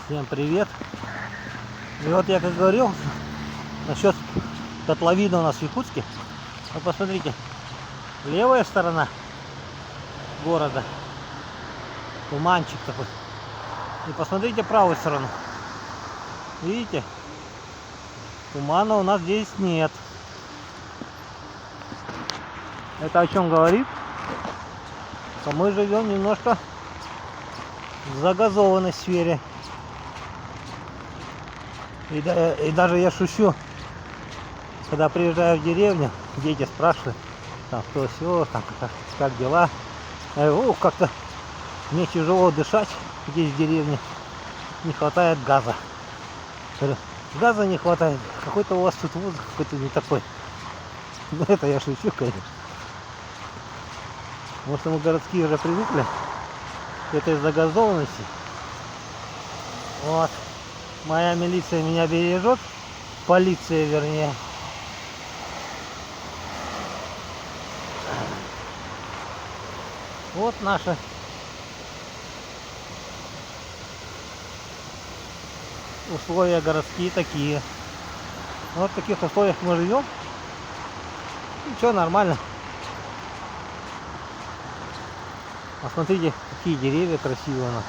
Всем привет! И вот я как говорил насчет котловина у нас в Якутске. Вот посмотрите, левая сторона города, туманчик такой. И посмотрите правую сторону. Видите? Тумана у нас здесь нет. Это о чем говорит? Что мы живем немножко в загазованной сфере. И даже я шучу, когда приезжаю в деревню, дети спрашивают, там что все, там как дела. Я говорю, как-то мне тяжело дышать здесь в деревне, не хватает газа. Говорю, газа не хватает, какой-то у вас тут воздух какой-то не такой. Ну это я шучу, конечно. Потому что мы городские уже привыкли к этой загазованности. Вот. Моя милиция меня бережет, полиция вернее. Вот наши условия городские такие. Вот в таких условиях мы живем. Ничего, нормально. Посмотрите, какие деревья красивые у нас.